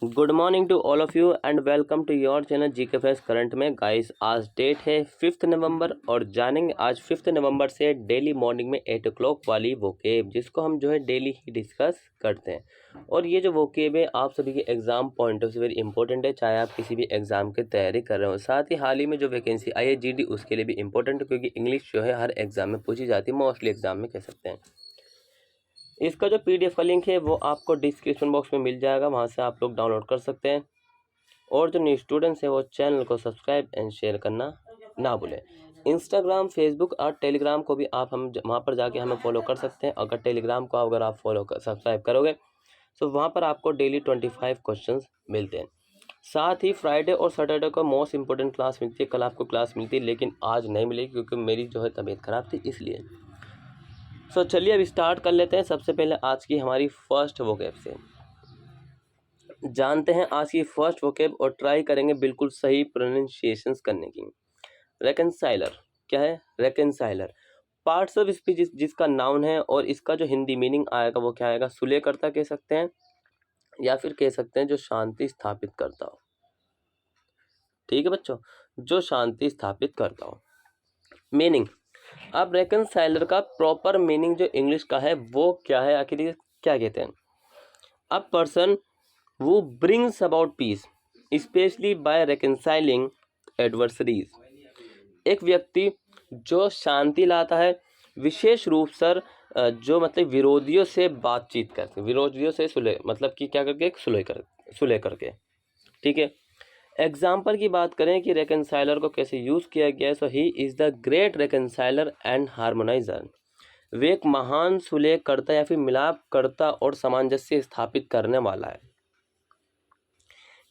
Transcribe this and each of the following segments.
Good morning to all of you and welcome to your channel GK face current में। Guys आज date है 5 नवंबर और जानेंगे आज 5 नवंबर से डेली मॉर्निंग में 8 o'clock वाली वोकेब, जिसको हम जो है डेली ही डिस्कस करते हैं। और ये जो वोकेब है आप सभी के एग्जाम पॉइंट ऑफ से वेरी इंपॉर्टेंट है, चाहे आप किसी भी एग्जाम की तैयारी कर रहे हो। साथ ही हाल ही में जो वैकेंसी आई है जीडी, उसके लिए भी इंपॉर्टेंट है, क्योंकि इंग्लिश जो है हर एग्जाम में पूछी जाती है, मोस्टली एग्जाम में कह सकते हैं। इसका जो पीडीएफ का लिंक है वो आपको डिस्क्रिप्शन बॉक्स में मिल जाएगा, वहाँ से आप लोग डाउनलोड कर सकते हैं। और जो न्यू स्टूडेंट्स हैं वो चैनल को सब्सक्राइब एंड शेयर करना ना भूलें। इंस्टाग्राम, फेसबुक और टेलीग्राम को भी आप हम वहाँ पर जाके हमें फॉलो कर सकते हैं। अगर टेलीग्राम को अगर आप सब्सक्राइब करोगे तो वहाँ पर आपको डेली 25 क्वेश्चंस मिलते हैं। साथ ही फ्राइडे और सैटरडे को मोस्ट इंपॉर्टेंट क्लास मिलती है। कल आपको क्लास मिलती है लेकिन आज नहीं मिलेगी, क्योंकि मेरी जो है तबीयत ख़राब थी इसलिए। सो चलिए अब स्टार्ट कर लेते हैं। सबसे पहले आज की हमारी फर्स्ट वोकैब से जानते हैं आज की फर्स्ट वोकैब और ट्राई करेंगे बिल्कुल सही प्रोनाउंसिएशंस करने की। रेकनसाइलर क्या है? रेकनसाइलर पार्ट्स ऑफ स्पीच जिसका नाउन है और इसका जो हिंदी मीनिंग आएगा वो क्या आएगा? सुलेहकर्ता कह सकते हैं या फिर कह सकते हैं जो शांति स्थापित करता हो। ठीक है बच्चों, जो शांति स्थापित करता हो। मीनिंग, अब रेकनसाइलर का प्रॉपर मीनिंग जो इंग्लिश का है वो क्या है? आखिर ये क्या कहते हैं? अ पर्सन वो brings about peace specially by reconciling adversaries, एक व्यक्ति जो शांति लाता है विशेष रूप से जो मतलब विरोधियों से बातचीत करके, विरोधियों से सुलह मतलब कि क्या करके, सुलह करके। ठीक है, एग्जाम्पल की बात करें कि रेकनसाइलर को कैसे यूज़ किया गया है, so he is the great reconciler and harmoniser. वे एक महान सुलह करता या फिर मिलाप करता और सामंजस्य स्थापित करने वाला है।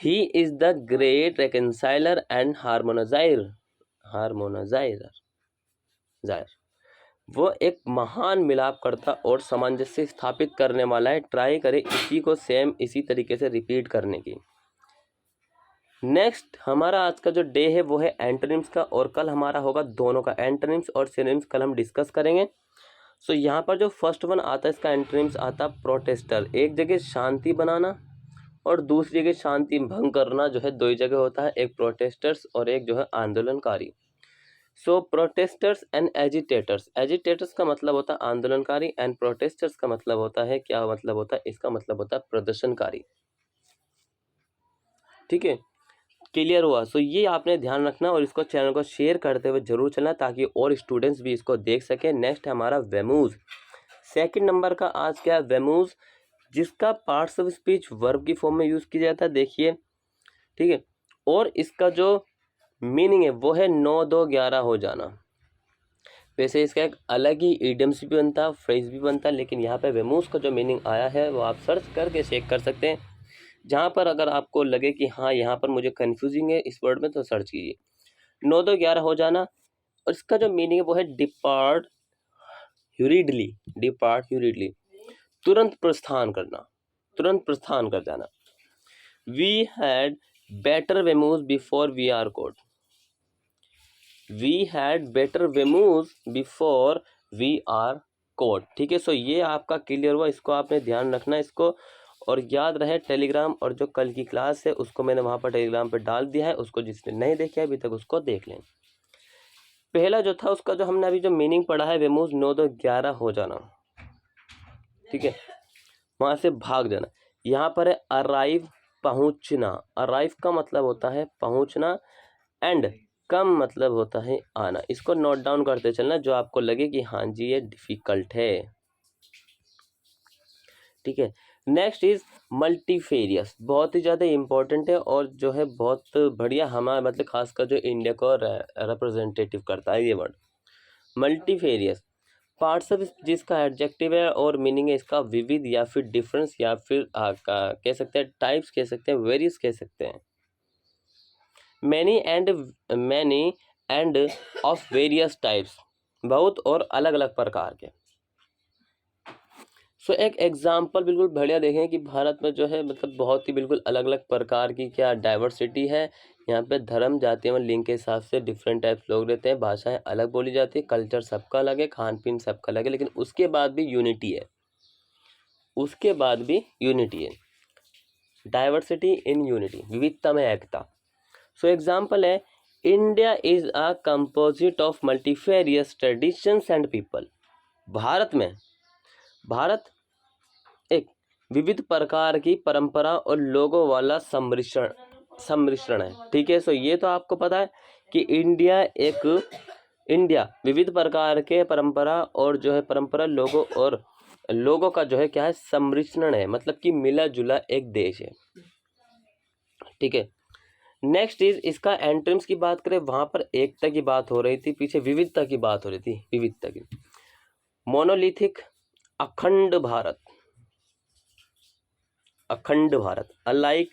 He is the great reconciler and harmoniser. वो एक महान मिलाप करता और सामंजस्य स्थापित करने वाला है। ट्राई करें इसी को सेम इसी तरीके से रिपीट करने की। नेक्स्ट हमारा आज का जो डे है वो है एंटोनिम्स का, और कल हमारा होगा दोनों का, एंटोनिम्स और सिनोनिम्स कल हम डिस्कस करेंगे। सो यहाँ पर जो फर्स्ट वन आता है इसका एंटोनिम्स आता प्रोटेस्टर, एक जगह शांति बनाना और दूसरी जगह शांति भंग करना, जो है दो ही जगह होता है, एक प्रोटेस्टर्स और एक जो है आंदोलनकारी। सो प्रोटेस्टर्स एंड एजिटेटर्स, एजिटेटर्स का मतलब होता है आंदोलनकारी एंड प्रोटेस्टर्स का मतलब होता है, क्या मतलब होता है इसका? मतलब होता है प्रदर्शनकारी। ठीक है, क्लियर हुआ? सो ये आपने ध्यान रखना और इसको चैनल को शेयर करते हुए जरूर चलना ताकि और स्टूडेंट्स भी इसको देख सकें। नेक्स्ट है हमारा वेमूज। सेकंड नंबर का आज क्या है? वेमूज, जिसका पार्ट्स ऑफ स्पीच वर्ब की फॉर्म में यूज़ किया जाता है। देखिए, ठीक है, और इसका जो मीनिंग है वो है 9 2 11 हो जाना। वैसे इसका एक अलग ही इडियम्स भी बनता है, फ्रेज भी बनता है, लेकिन यहाँ पे वेमूज का जो मीनिंग आया है वो आप सर्च करके चेक कर सकते हैं। जहाँ पर अगर आपको लगे कि हाँ यहाँ पर मुझे कन्फ्यूजिंग है इस वर्ड में, तो सर्च कीजिए 9 2 11 हो जाना। और इसका जो मीनिंग है वो है डिपार्ट ह्यूरिडली, डिपार्ट ह्यूरिडली, तुरंत प्रस्थान करना, तुरंत प्रस्थान कर जाना। We had better vamoose before we are caught, we had better vamoose before we are caught. ठीक है, सो ये आपका क्लियर हुआ, इसको आपने ध्यान रखना इसको। और याद रहे टेलीग्राम और जो कल की क्लास है उसको मैंने वहाँ पर टेलीग्राम पे डाल दिया है, उसको जिसने नहीं देखा है अभी तक उसको देख लें। पहला जो था उसका जो हमने अभी जो मीनिंग पढ़ा है, वेमूज 9 2 11 हो जाना। ठीक है, वहाँ से भाग जाना। यहाँ पर है अराइव, पहुँचना। अराइव का मतलब होता है पहुँचना एंड कम मतलब होता है आना। इसको नोट डाउन करते चलना जो आपको लगे कि हाँ जी ये डिफिकल्ट है। ठीक है, नेक्स्ट इज मल्टीफेरियस, बहुत ही ज़्यादा इम्पोर्टेंट है और जो है बहुत बढ़िया हमारा मतलब खासकर जो इंडिया को रिप्रेजेंटेटिव करता है ये वर्ड मल्टीफेरियस। पार्ट्स ऑफ जिसका एडजेक्टिव है और मीनिंग है इसका विविध या फिर डिफरेंस या फिर कह सकते हैं टाइप्स, कह सकते हैं वेरियस, कह सकते हैं many end of various types, बहुत और अलग अलग प्रकार के। सो एक एग्जाम्पल बिल्कुल बढ़िया देखें कि भारत में जो है मतलब बहुत ही बिल्कुल अलग अलग प्रकार की क्या डाइवर्सिटी है। यहाँ पे धर्म, जाति एवं लिंग के हिसाब से डिफरेंट टाइप्स लोग रहते हैं, भाषाएं अलग बोली जाती है, कल्चर सबका अलग है, खान पीन सबका अलग है, लेकिन उसके बाद भी यूनिटी है, उसके बाद भी यूनिटी है। डाइवर्सिटी इन यूनिटी, विविधता में एकता। सो एग्जाम्पल है, India is a composite of multifarious traditions and people. Bharat एक विविध प्रकार की परंपरा और लोगों वाला सम्मिश्रण है। ठीक है, सो ये तो आपको पता है कि इंडिया विविध प्रकार के परंपरा और जो है परंपरा लोगों का जो है क्या है, सम्मिश्रण है, मतलब कि मिला जुला एक देश है। ठीक है, नेक्स्ट इज इसका एंट्रीम्स की बात करें, वहां पर एकता की बात हो रही थी, पीछे विविधता की बात हो रही थी, विविधता की। मोनोलिथिक, अखंड भारत, अलाइक,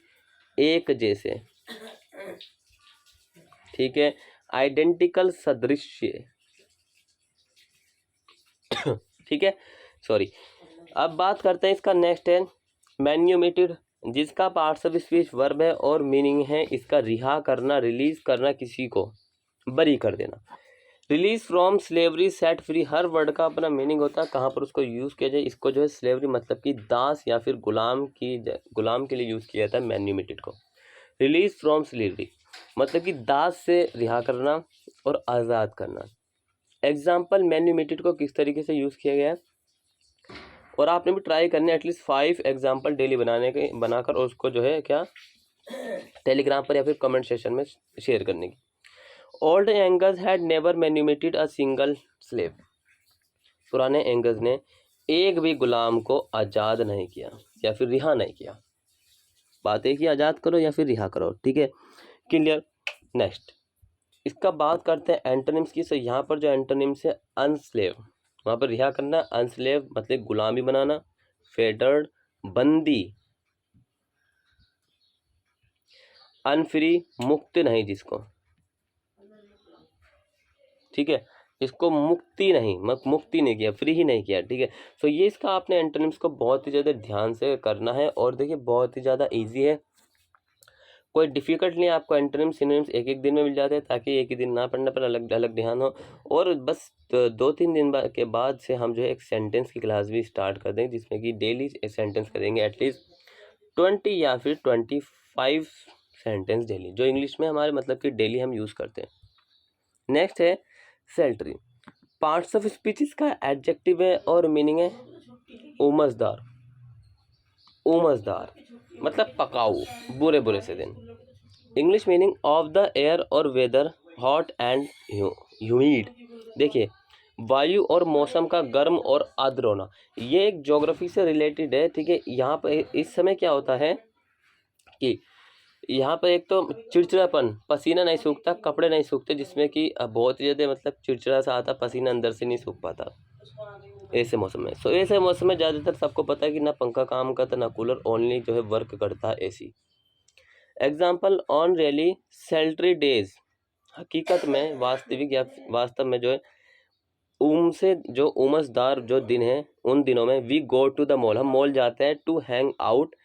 एक जैसे। ठीक है, आइडेंटिकल, सदृश्य। ठीक है, सॉरी। अब बात करते हैं इसका, नेक्स्ट है मैन्यूमेटेड, जिसका पार्ट्स ऑफ स्पीच वर्ब है और मीनिंग है इसका रिहा करना, रिलीज करना, किसी को बरी कर देना। Release from slavery, set free, her word का अपना मीनिंग होता है, कहाँ पर उसको यूज़ किया जाए। इसको जो है स्लेवरी मतलब कि दास या फिर गुलाम के लिए यूज़ किया जाता है मैन्यूमेटेड को। रिलीज फ्रॉम स्लेवरी मतलब कि दास से रिहा करना और आज़ाद करना। एग्जाम्पल मैन्यूमेटेड को किस तरीके से यूज़ किया गया है, और आपने भी ट्राई करने एटलीस्ट 5 एग्जाम्पल डेली बनाकर और उसको जो है क्या टेलीग्राम पर या फिर कमेंट सेशन में शेयर करने की। Old Angles had never manumitted a single slave, पुराने एंगल्स ने एक भी गुलाम को आज़ाद नहीं किया या फिर रिहा नहीं किया। बात है कि आज़ाद करो या फिर रिहा करो। ठीक है, क्लियर। नेक्स्ट इसका बात करते हैं एंटोनिम्स की। सो यहाँ पर जो एंटोनिम्स है, अनस्लेव, वहाँ पर रिहा करना, अनस्लेव मतलब गुलामी बनाना, फेडर्ड बंदी, अनफ्री मुक्त नहीं जिसको, ठीक है, इसको मुक्ति नहीं किया, फ्री ही नहीं किया। ठीक है, सो ये इसका आपने एंटोनिम्स को बहुत ही ज़्यादा ध्यान से करना है, और देखिए बहुत ही ज़्यादा इजी है, कोई डिफिकल्ट नहीं है। आपको एंटोनिम्स सिनोनिम्स एक दिन में मिल जाते हैं, ताकि एक ही दिन ना पढ़ने पर अलग अलग ध्यान हो। और बस 2-3 दिन के बाद से हम जो है एक सेंटेंस की क्लास भी स्टार्ट कर देंगे, जिसमें कि डेली सेंटेंस करेंगे एटलीस्ट 20 या फिर 25 सेंटेंस डेली, जो इंग्लिश में हमारे मतलब कि डेली हम यूज़ करते हैं। नेक्स्ट है सेल्टरी, पार्ट्स ऑफ स्पीच का एडजेक्टिव है और मीनिंग है उमसदार मतलब पकाऊ, बुरे से दिन। English meaning of the air और वेदर, हॉट एंड ह्यूमिड। देखिए वायु और मौसम का गर्म और आर्द्र होना, ये एक ज्योग्राफी से रिलेटेड है। ठीक है, यहाँ पर इस समय क्या होता है कि यहाँ पर एक तो चिड़चिड़ापन, पसीना नहीं सूखता, कपड़े नहीं सूखते, जिसमें कि बहुत ही ज़्यादा मतलब चिड़चिड़ा सा आता, पसीना अंदर से नहीं सूख पाता ऐसे मौसम में। सो ऐसे मौसम में ज़्यादातर सबको पता है कि ना पंखा काम करता ना कूलर, ओनली जो है वर्क करता है एसी। Example on really sultry days, हकीकत में वास्तव में जो है से जो उमसदार जो दिन है, उन दिनों में we go to the mall, हम मॉल जाते हैं, to hang out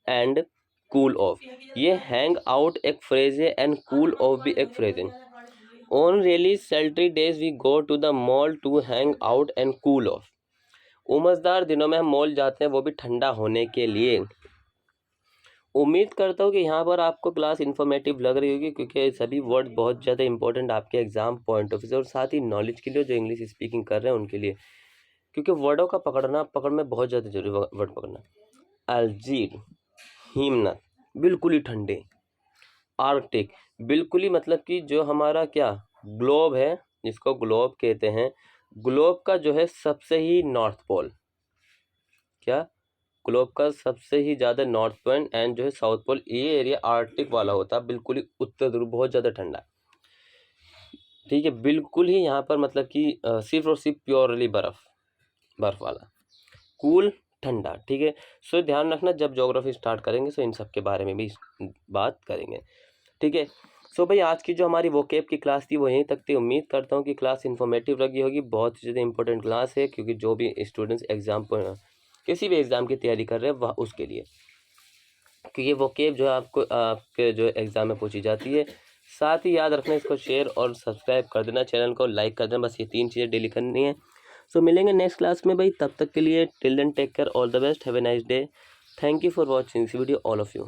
and cool off. ये हैंग आउट एक फ्रेज है एंड कूल ऑफ भी एक फ्रेज है। On really sultry days we go to the mall to hang out and cool off. उमसदार दिनों में हम मॉल जाते हैं, वो भी ठंडा होने के लिए। उम्मीद करता हूँ कि यहाँ पर आपको क्लास इन्फॉर्मेटिव लग रही होगी, क्योंकि सभी वर्ड बहुत ज़्यादा इंपॉर्टेंट आपके एग्जाम पॉइंट ऑफ व्यू से, और साथ ही नॉलेज के लिए जो इंग्लिश स्पीकिंग कर रहे हैं उनके लिए, क्योंकि वर्डों का पकड़ में बहुत ज़्यादा जरूरी, वर्ड पकड़ना। अल्जीर, हिमनत बिल्कुल ही ठंडे, आर्कटिक बिल्कुल ही मतलब कि जो हमारा क्या ग्लोब है, जिसको ग्लोब कहते हैं, ग्लोब का जो है सबसे ही नॉर्थ पोल, क्या ग्लोब का सबसे ही ज़्यादा नॉर्थ पोल एंड जो है साउथ पोल, ये एरिया आर्कटिक वाला होता है, बिल्कुल ही उत्तर ध्रुव, बहुत ज़्यादा ठंडा। ठीक है, बिल्कुल ही यहाँ पर मतलब कि सिर्फ और सिर्फ प्योरली बर्फ वाला, कूल ठंडा। ठीक है, सो ध्यान रखना जब ज्योग्राफी स्टार्ट करेंगे सो इन सब के बारे में भी बात करेंगे। ठीक है, सो भाई आज की जो हमारी वोकेब की क्लास थी वो यहीं तक थी। उम्मीद करता हूँ कि क्लास इन्फॉर्मेटिव लगी होगी, बहुत ही ज़्यादा इंपॉर्टेंट क्लास है, क्योंकि जो भी स्टूडेंट्स किसी भी एग्ज़ाम की तैयारी कर रहे हैं वह उसके लिए, क्योंकि वोकेब जो है आपके जो एग्ज़ाम में पूछी जाती है। साथ ही याद रखना, इसको शेयर और सब्सक्राइब कर देना, चैनल को लाइक कर देना, बस ये 3 चीज़ें डेली करनी है। सो मिलेंगे नेक्स्ट क्लास में भाई, तब तक के लिए till then take care, all the best, have a nice day, thank you for watching this video all of you.